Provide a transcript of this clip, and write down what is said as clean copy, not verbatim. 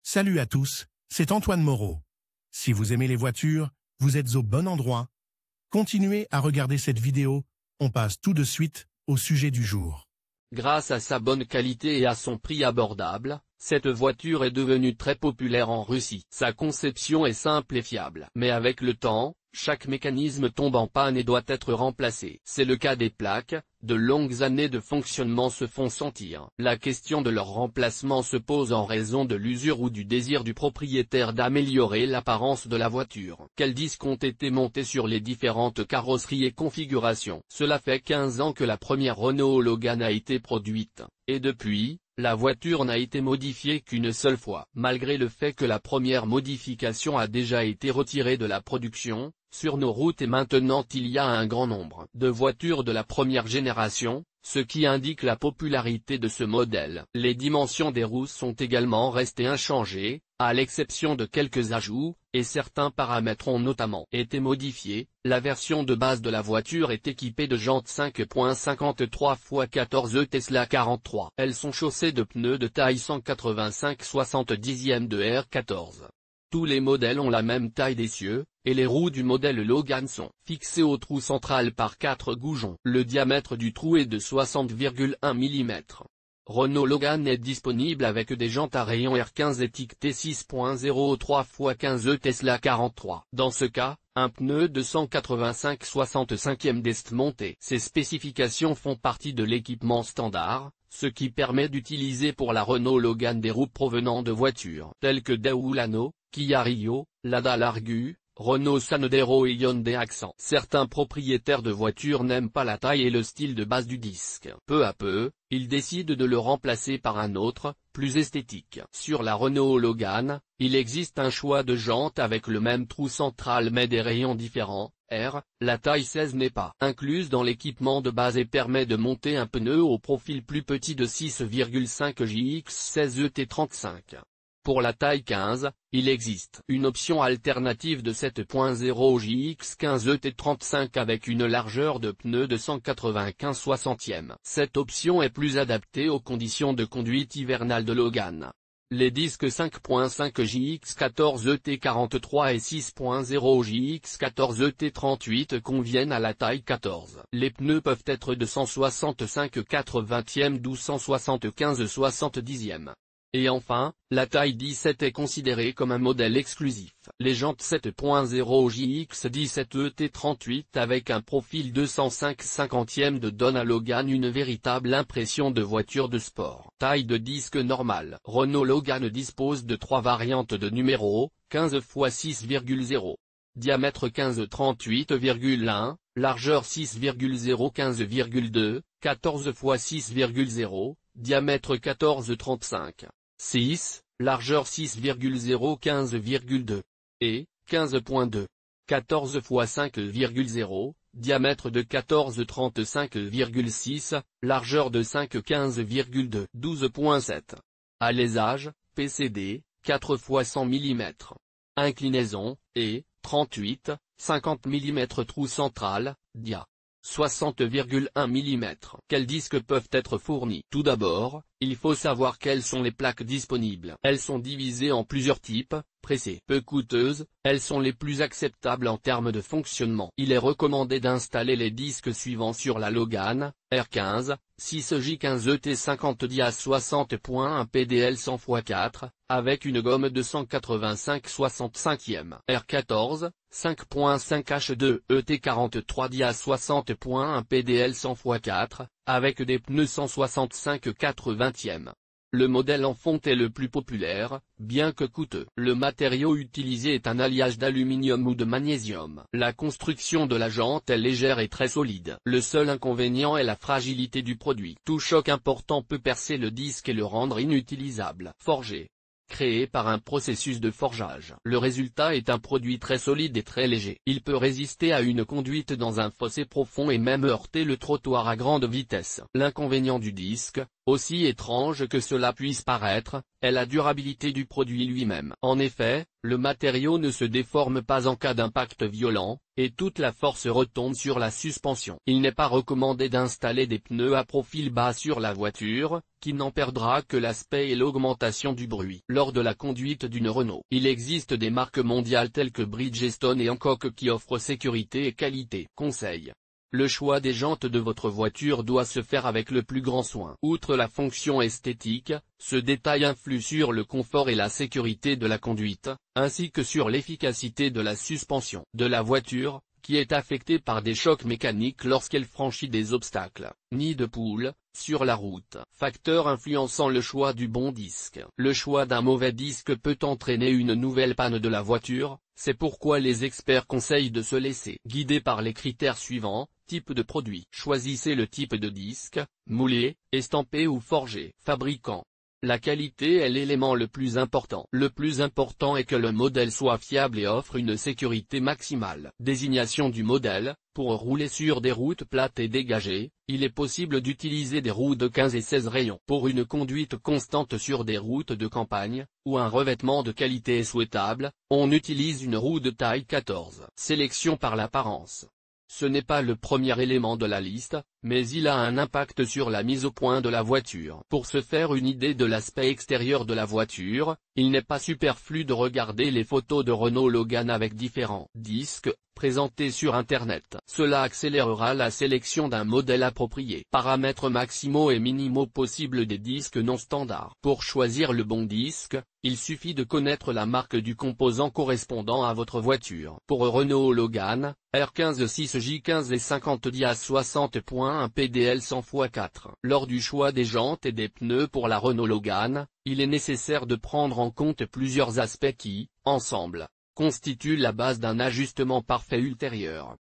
Salut à tous, c'est Antoine Moreau. Si vous aimez les voitures, vous êtes au bon endroit. Continuez à regarder cette vidéo, on passe tout de suite au sujet du jour. Grâce à sa bonne qualité et à son prix abordable, cette voiture est devenue très populaire en Russie. Sa conception est simple et fiable. Mais avec le temps, chaque mécanisme tombe en panne et doit être remplacé. C'est le cas des plaques, de longues années de fonctionnement se font sentir. La question de leur remplacement se pose en raison de l'usure ou du désir du propriétaire d'améliorer l'apparence de la voiture. Quels disques ont été montés sur les différentes carrosseries et configurations? Cela fait 15 ans que la première Renault Logan a été produite, et depuis, la voiture n'a été modifiée qu'une seule fois. Malgré le fait que la première modification a déjà été retirée de la production, sur nos routes et maintenant il y a un grand nombre de voitures de la première génération, ce qui indique la popularité de ce modèle. Les dimensions des roues sont également restées inchangées, à l'exception de quelques ajouts, et certains paramètres ont notamment été modifiés. La version de base de la voiture est équipée de jantes 5.53 x 14 Tesla 43. Elles sont chaussées de pneus de taille 185/70 de R14. Tous les modèles ont la même taille d'essieu, et les roues du modèle Logan sont fixées au trou central par 4 goujons. Le diamètre du trou est de 60,1 mm. Renault Logan est disponible avec des jantes à rayon R15 étiquetées 6.03 x 15 Tesla 43. Dans ce cas, un pneu de 185/65 d'est monté. Ces spécifications font partie de l'équipement standard, ce qui permet d'utiliser pour la Renault Logan des roues provenant de voitures telles que Daewoo Lano, Kia Rio, Lada Largue, Renault Sandero et Hyundai Accent. Certains propriétaires de voitures n'aiment pas la taille et le style de base du disque. Peu à peu, ils décident de le remplacer par un autre, plus esthétique. Sur la Renault Logan, il existe un choix de jantes avec le même trou central mais des rayons différents. La taille 16 n'est pas incluse dans l'équipement de base et permet de monter un pneu au profil plus petit de 6,5 JX16 ET35. Pour la taille 15, il existe une option alternative de 7.0 JX15 ET35 avec une largeur de pneus de 195/60. Cette option est plus adaptée aux conditions de conduite hivernale de Logan. Les disques 5.5 JX14 ET43 et 6.0 JX14 ET38 conviennent à la taille 14. Les pneus peuvent être de 165/80 d'où 175/70. Et enfin, la taille 17 est considérée comme un modèle exclusif. Les jantes 7.0 JX17 ET38 avec un profil 205/50 donnent à Logan une véritable impression de voiture de sport. Taille de disque normale. Renault Logan dispose de 3 variantes de numéros, 15 x 6,0. Diamètre 15-38,1, largeur 6,0 15,2, 14 x 6,0, diamètre 14-35. 6, largeur 6,0 15,2. Et, 15.2. 14 x 5,0, diamètre de 14-35,6, largeur de 5 15,2. 12.7. Alésage, PCD, 4 x 100 mm. Inclinaison, et, 38, 50 mm. Trou central, dia. 60,1 mm. Quels disques peuvent être fournis? Tout d'abord, il faut savoir quelles sont les plaques disponibles. Elles sont divisées en plusieurs types, pressées. Peu coûteuses, elles sont les plus acceptables en termes de fonctionnement. Il est recommandé d'installer les disques suivants sur la Logan, R15, 6J15 ET50 dia 60.1 PDL 100 x 4, avec une gomme de 185/65, R14, 5.5 H2 ET43 dia 60.1 PDL 100 x 4, avec des pneus 165/80. Le modèle en fonte est le plus populaire, bien que coûteux. Le matériau utilisé est un alliage d'aluminium ou de magnésium. La construction de la jante est légère et très solide. Le seul inconvénient est la fragilité du produit. Tout choc important peut percer le disque et le rendre inutilisable. Forgé. Créé par un processus de forgeage. Le résultat est un produit très solide et très léger. Il peut résister à une conduite dans un fossé profond et même heurter le trottoir à grande vitesse. L'inconvénient du disque, Aussi étrange que cela puisse paraître, est la durabilité du produit lui-même. En effet, le matériau ne se déforme pas en cas d'impact violent, et toute la force retombe sur la suspension. Il n'est pas recommandé d'installer des pneus à profil bas sur la voiture, qui n'en perdra que l'aspect et l'augmentation du bruit. Lors de la conduite d'une Renault, il existe des marques mondiales telles que Bridgestone et Hankook qui offrent sécurité et qualité. Conseil. Le choix des jantes de votre voiture doit se faire avec le plus grand soin. Outre la fonction esthétique, ce détail influe sur le confort et la sécurité de la conduite, ainsi que sur l'efficacité de la suspension de la voiture, qui est affectée par des chocs mécaniques lorsqu'elle franchit des obstacles. Nid de poule, sur la route. Facteur influençant le choix du bon disque. Le choix d'un mauvais disque peut entraîner une nouvelle panne de la voiture, c'est pourquoi les experts conseillent de se laisser guider par les critères suivants. Type de produit. Choisissez le type de disque, moulé, estampé ou forgé. Fabricant. La qualité est l'élément le plus important. Le plus important est que le modèle soit fiable et offre une sécurité maximale. Désignation du modèle. Pour rouler sur des routes plates et dégagées, il est possible d'utiliser des roues de 15 et 16 rayons. Pour une conduite constante sur des routes de campagne, où un revêtement de qualité est souhaitable, on utilise une roue de taille 14. Sélection par l'apparence. Ce n'est pas le premier élément de la liste, mais il a un impact sur la mise au point de la voiture. Pour se faire une idée de l'aspect extérieur de la voiture, il n'est pas superflu de regarder les photos de Renault Logan avec différents disques, présentés sur Internet. Cela accélérera la sélection d'un modèle approprié. Paramètres maximaux et minimaux possibles des disques non standards. Pour choisir le bon disque, il suffit de connaître la marque du composant correspondant à votre voiture. Pour Renault Logan, R15 6J15 et 50/60.1 PDL 100x4. Lors du choix des jantes et des pneus pour la Renault Logan, il est nécessaire de prendre en compte plusieurs aspects qui, ensemble, constituent la base d'un ajustement parfait ultérieur.